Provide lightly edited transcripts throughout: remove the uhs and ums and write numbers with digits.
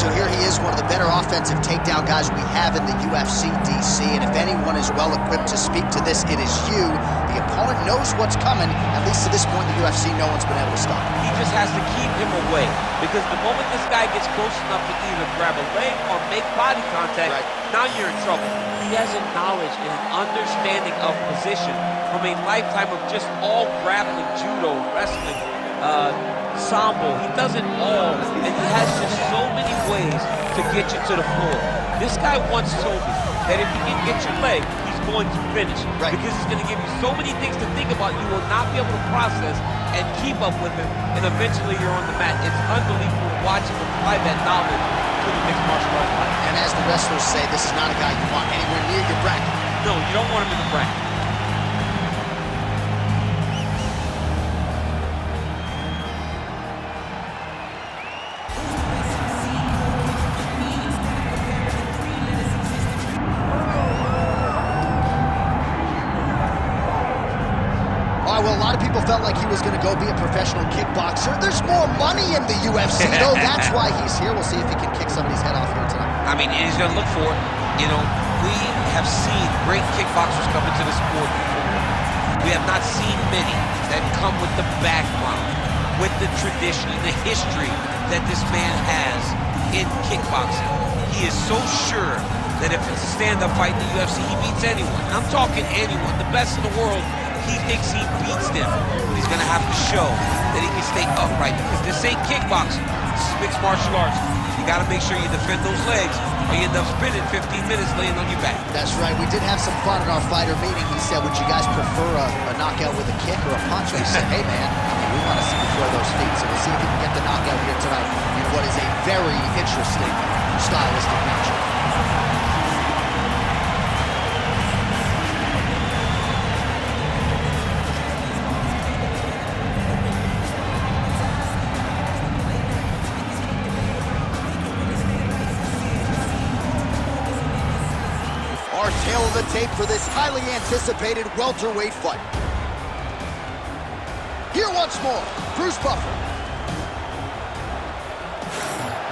so here he is, one of the better offensive takedown guys we have in the UFC, DC, and if anyone is well-equipped to speak to this, it is you. The opponent knows what's coming. At least to this point in the UFC, no one's been able to stop him. He just has to keep him away, because the moment this guy gets close enough to either grab a leg or make body contact, now you're in trouble. He has a knowledge and an understanding of position from a lifetime of just all grappling, judo, wrestling, sambo. He does it all, and he has just so many ways to get you to the floor. This guy once told me that if he can get your leg, he's going to finish, because he's going to give you so many things to think about you will not be able to process and keep up with him, and eventually you're on the mat. It's unbelievable watching him apply that knowledge to the mixed martial arts fight. And as the wrestlers say, this is not a guy you want anywhere near your bracket. No, you don't want him in the bracket. Well, a lot of people felt like he was going to go be a professional kickboxer. There's more money in the UFC, though. That's why he's here. We'll see if he can kick somebody's head off here tonight. I mean, he's going to look for it. You know, we have seen great kickboxers come into the sport before. We have not seen many that come with the background, with the tradition and the history that this man has in kickboxing. He is so sure that if it's a stand-up fight in the UFC, he beats anyone. I'm talking anyone, the best in the world. He thinks he beats them, but he's going to have to show that he can stay upright, because this ain't kickboxing. This is mixed martial arts. You got to make sure you defend those legs, or you end up spinning 15 minutes laying on your back. That's right. We did have some fun in our fighter meeting. He said, would you guys prefer a knockout with a kick or a punch? We said, hey, man, we want to see you throw those feet. So we'll see if he can get the knockout here tonight in what is a very interesting stylistic matchup. Our tail of the tape for this highly anticipated welterweight fight. Here once more, Bruce Buffer.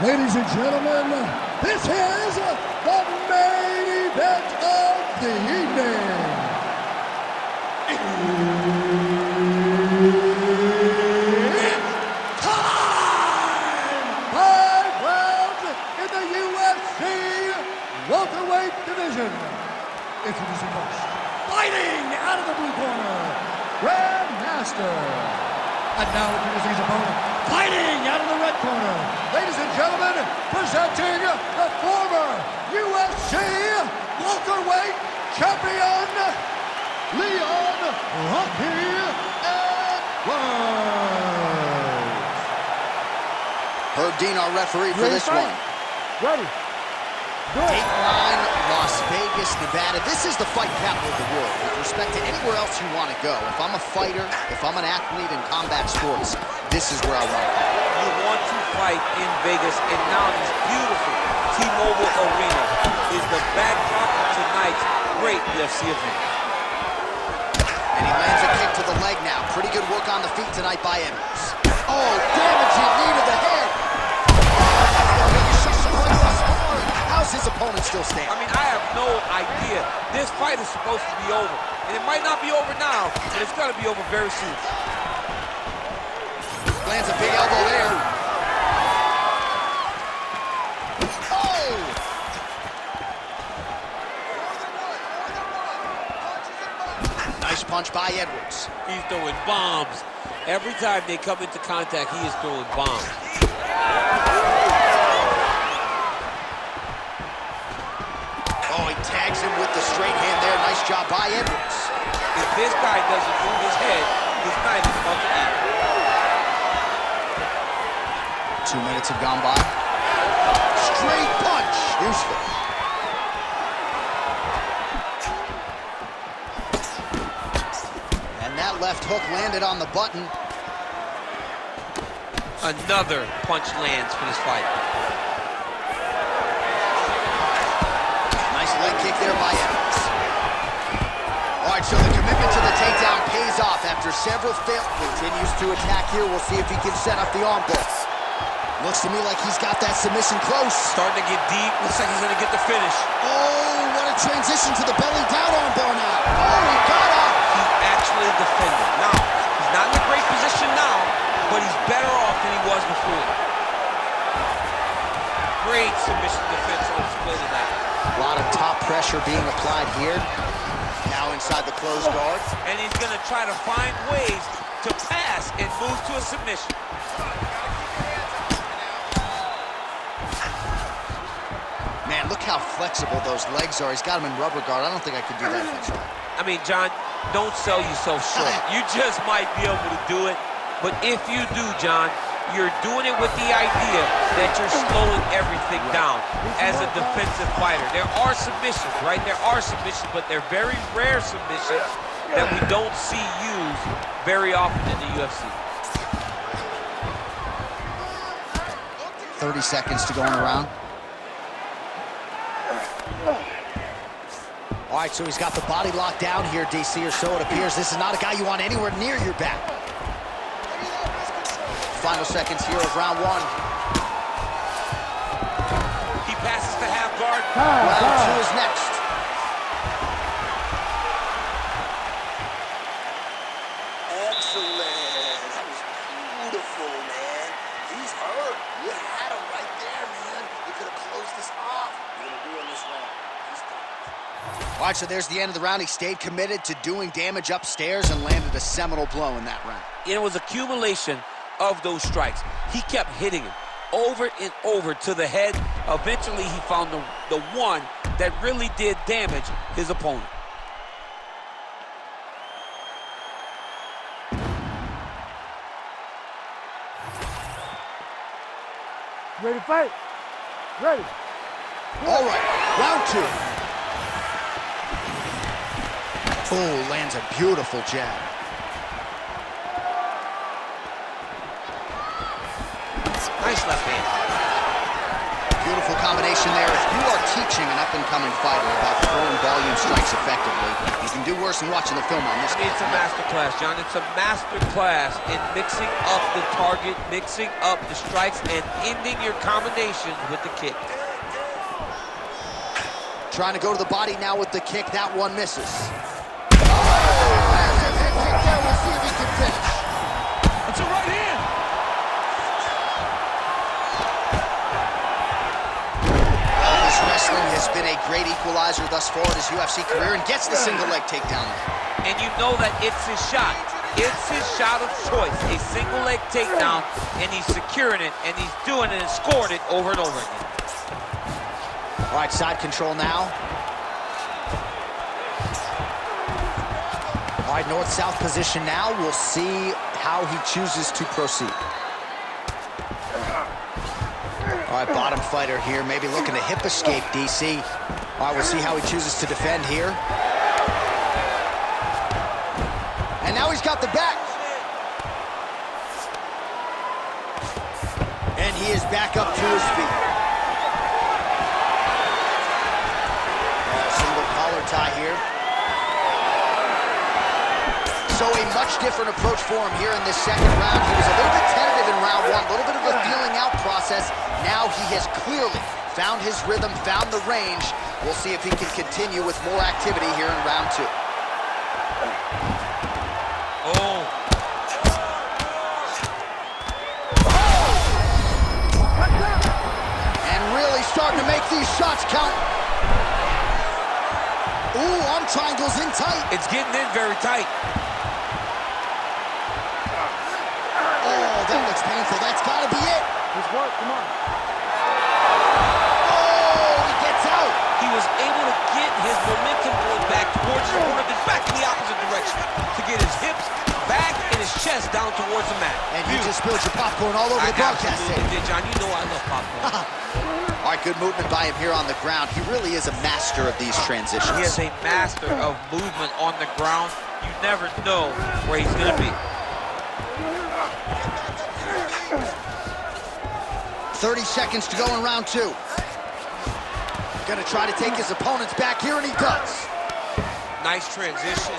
Ladies and gentlemen, this is the main event of the evening. It's time! 5 rounds in the UFC welterweight division. Introducing first, fighting out of the blue corner, Grandmaster. And now introducing his opponent, fighting out of the red corner. Ladies and gentlemen, presenting the former UFC welterweight champion, Leon Rocky Edwards. Herb Dean, our referee for this one. Ready. Dateline, Las Vegas, Nevada. This is the fight capital of the world with respect to anywhere else you want to go. If I'm a fighter, if I'm an athlete in combat sports, this is where I want to go. You want to fight in Vegas, and now this beautiful T-Mobile Arena is the backdrop of tonight's great UFC event. And he lands a kick to the leg now. Pretty good work on the feet tonight by Edwards. Oh, damaging knee to the head. How's his opponent still standing? I mean, I have no idea. This fight is supposed to be over. And it might not be over now, but it's going to be over very soon. Lands a big elbow there. Oh! Nice punch by Edwards. He's throwing bombs. Every time they come into contact, he is throwing bombs. Oh, he tags him with the straight hand there. Nice job by Edwards. If this guy doesn't move his head, his night is about to end. 2 minutes have gone by. Straight punch. Useful. And that left hook landed on the button. Another punch lands for this fight. Nice leg kick there by Evans. All right, so the commitment to the takedown pays off after several fails. Continues to attack here. We'll see if he can set up the arm bar. Looks to me like he's got that submission close. Starting to get deep. Looks like he's going to get the finish. Oh, what a transition to the belly down armbar now. Oh, he got up. He actually defended. Now, he's not in a great position now, but he's better off than he was before. Great submission defense on display tonight. A lot of top pressure being applied here. Now inside the closed guard. And he's going to try to find ways to pass and move to a submission. Man, look how flexible those legs are. He's got them in rubber guard. I don't think I could do that if I tried. I mean, John, don't sell yourself short. You just might be able to do it. But if you do, John, you're doing it with the idea that you're slowing everything down as a defensive fighter. There are submissions, right? There are submissions, but they're very rare submissions that we don't see used very often in the UFC. 30 seconds to go in the round. All right, so he's got the body locked down here, DC, or so it appears. This is not a guy you want anywhere near your back. Final seconds here of round one. He passes to half guard. Round two is next. Excellent. That was beautiful, man. He's hurt. You had him right there, man. You could have closed this off. You're going to ruin this round. He's done. All right, so there's the end of the round. He stayed committed to doing damage upstairs and landed a seminal blow in that round. It was accumulation of those strikes. He kept hitting him over and over to the head. Eventually, he found the one that really did damage his opponent. Ready to fight? Ready. All right, round two. Oh, lands a beautiful jab. Nice left hand. Beautiful combination there. If you are teaching an up-and-coming fighter about throwing volume strikes effectively, you can do worse than watching the film on this. I mean, it's a master class, John. It's a master class in mixing up the target, mixing up the strikes, and ending your combinations with the kick. Trying to go to the body now with the kick. That one misses. We'll see if he can finish. It's a right hand. His wrestling has been a great equalizer thus far in his UFC career and gets the single leg takedown there. And you know that it's his shot. It's his shot of choice. A single leg takedown, and he's securing it, and he's doing it and scoring it over and over again. All right, side control now. All right, north-south position now. We'll see how he chooses to proceed. All right, bottom fighter here, maybe looking to hip escape, DC. All right, we'll see how he chooses to defend here. And now he's got the back. And he is back up to his feet. Single collar tie here. So a much different approach for him here in this second round. He was a little bit tentative in round one, a little bit of a feeling out process. Now he has clearly found his rhythm, found the range. We'll see if he can continue with more activity here in round two. Oh. And really starting to make these shots count. Ooh, arm triangles in tight. It's getting in very tight. Oh, that looks painful. That's got to be it. Just work, come on. Oh, he gets out. He was able to get his momentum going back towards his opponent, then back in the opposite direction to get his hips back and his chest down towards the mat. And you just spilled your popcorn all over the broadcast absolutely table. did, John. You know I love popcorn. All right, good movement by him here on the ground. He really is a master of these transitions. He is a master of movement on the ground. You never know where he's going to be. 30 seconds to go in round two. Gonna try to take his opponents back here, and he does. Nice transition.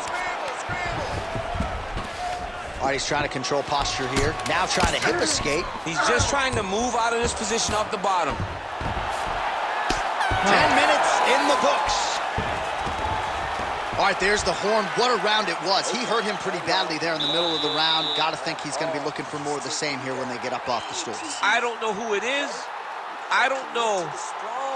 All right, he's trying to control posture here. Now trying to hip escape. He's just trying to move out of this position off the bottom. 10 minutes in the books. All right, there's the horn. What a round it was. He hurt him pretty badly there in the middle of the round. Got to think he's going to be looking for more of the same here when they get up off the stools. I don't know who it is. I don't know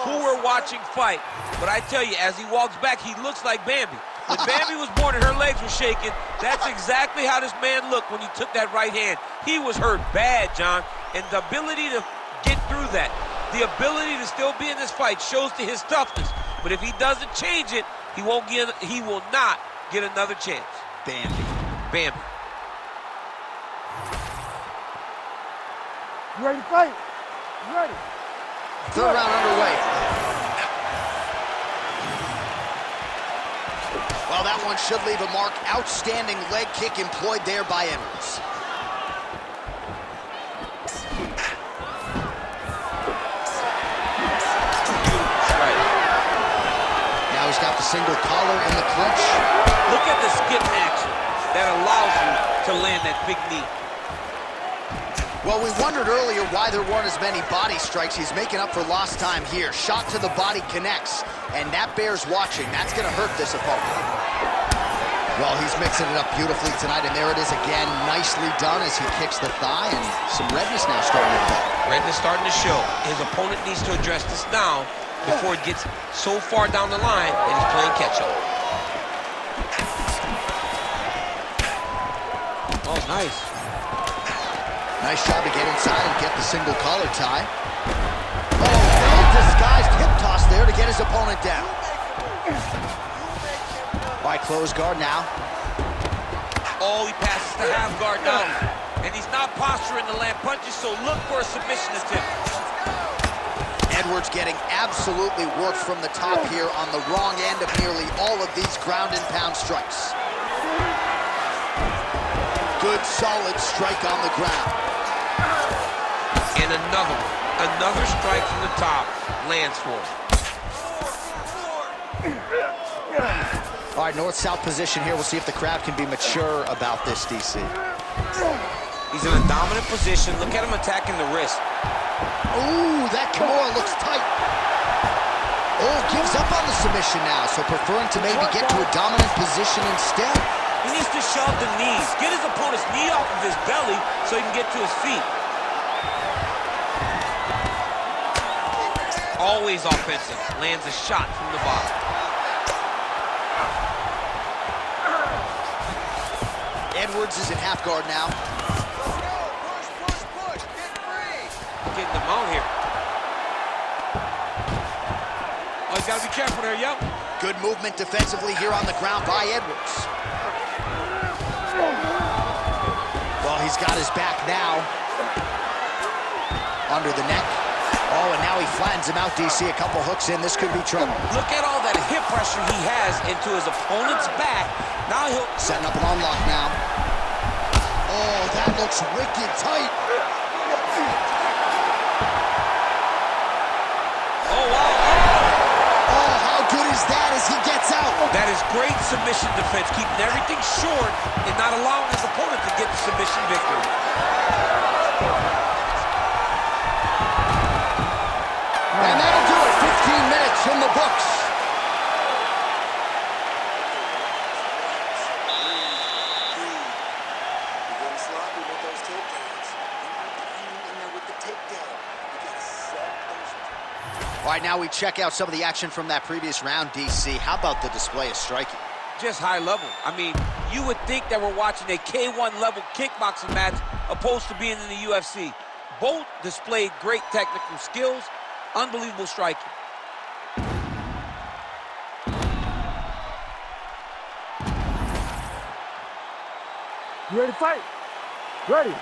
who we're watching fight. But I tell you, as he walks back, he looks like Bambi. When Bambi was born and her legs were shaking, that's exactly how this man looked when he took that right hand. He was hurt bad, John. And the ability to get through that, the ability to still be in this fight shows to his toughness. But if he doesn't change it, he will not get another chance. Bambi. Bambi. You ready to fight? You ready? Third round underway. Well, that one should leave a mark. Outstanding leg kick employed there by Edwards. Now he's got the single collar in the clinch. Look at the skip action that allows you to land that big knee. Well, we wondered earlier why there weren't as many body strikes. He's making up for lost time here. Shot to the body connects, and that bears watching. That's going to hurt this opponent. Well, he's mixing it up beautifully tonight, and there it is again. Nicely done as he kicks the thigh, and some redness now starting to develop. Redness starting to show. His opponent needs to address this now before it gets so far down the line that he's playing catch-up. Oh, nice. Nice job to get inside and get the single collar tie. Oh, well-disguised hip toss there to get his opponent down. All right, close guard now. Oh, he passes the half guard now. And he's not posturing to land punches, so look for a submission attempt. Edwards getting absolutely worked from the top here on the wrong end of nearly all of these ground and pound strikes. Good, solid strike on the ground. And another strike from the top lands for him. All right, north-south position here. We'll see if the crowd can be mature about this, DC. He's in a dominant position. Look at him attacking the wrist. Ooh, that Kimura looks tight. Oh, gives up on the submission now, so preferring to maybe get to a dominant position instead. He needs to shove the knees. Get his opponent's knee off of his belly so he can get to his feet. Always offensive. Lands a shot from the bottom. Edwards is in half guard now. Getting them out here. Oh, he's got to be careful there, yo. Good movement defensively here on the ground by Edwards. Well, he's got his back now. Under the neck. Oh, and now he flattens him out, DC. A couple hooks in. This could be trouble. Look at all that hip pressure he has into his opponent's back. Now he'll... Setting up an unlock now. Oh, that looks wicked tight. Oh, wow. Oh, how good is that as he gets out? That is great submission defense, keeping everything short and not allowing his opponent to get the submission victory. And that'll do it. 15 minutes in the books. All right, now we check out some of the action from that previous round, DC. How about the display of striking? Just high level. I mean, you would think that we're watching a K1 level kickboxing match opposed to being in the UFC. Both displayed great technical skills, unbelievable striking. You ready to fight? Ready.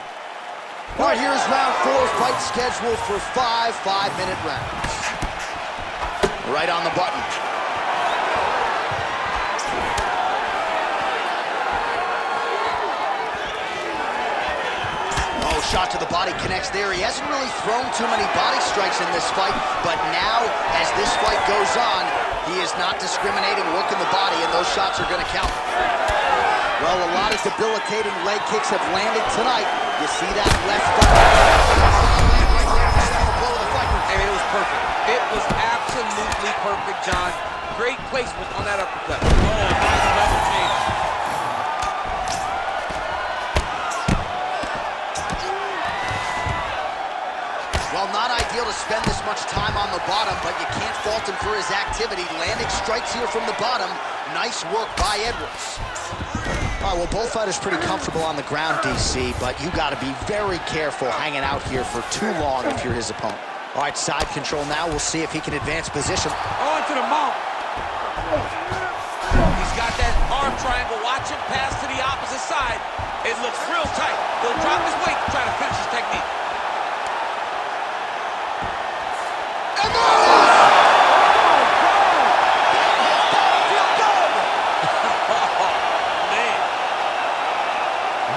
All right, here's round 4, fight scheduled for 5 5-minute rounds. Right on the button. Oh, shot to the body connects there. He hasn't really thrown too many body strikes in this fight, but now, as this fight goes on, he is not discriminating, working the body, and those shots are going to count. Well, a lot of debilitating leg kicks have landed tonight. You see that left And it was perfect. It was absolutely perfect, John. Great placement on that uppercut. Oh, nice level change. Well, not ideal to spend this much time on the bottom, but you can't fault him for his activity. Landing strikes here from the bottom. Nice work by Edwards. All right, well, both fighters pretty comfortable on the ground, DC, but you got to be very careful hanging out here for too long if you're his opponent. All right, side control now. We'll see if he can advance position. On to the mount. He's got that arm triangle. Watch him pass to the opposite side. It looks real tight. He'll drop his weight to try to finish his technique.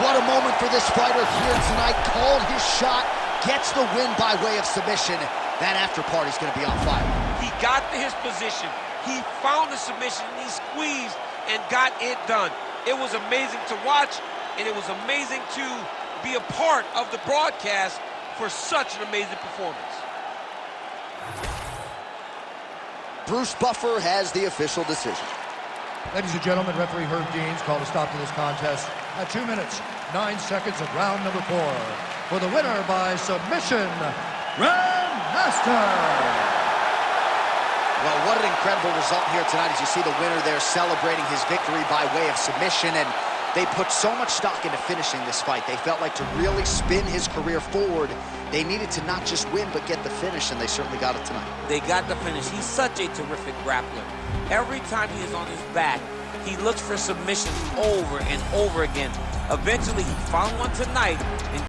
What a moment for this fighter here tonight. Called his shot, gets the win by way of submission. That after party's gonna be on fire. He got to his position. He found the submission, and he squeezed and got it done. It was amazing to watch, and it was amazing to be a part of the broadcast for such an amazing performance. Bruce Buffer has the official decision. Ladies and gentlemen, referee Herb Deans called a stop to this contest at 2 minutes, 9 seconds of round number 4. For the winner by submission, Grandmaster. Well, what an incredible result here tonight as you see the winner there celebrating his victory by way of submission, and they put so much stock into finishing this fight. They felt like to really spin his career forward, they needed to not just win, but get the finish, and they certainly got it tonight. They got the finish. He's such a terrific grappler. Every time he is on his back, he looks for submissions over and over again. Eventually, he found one tonight, and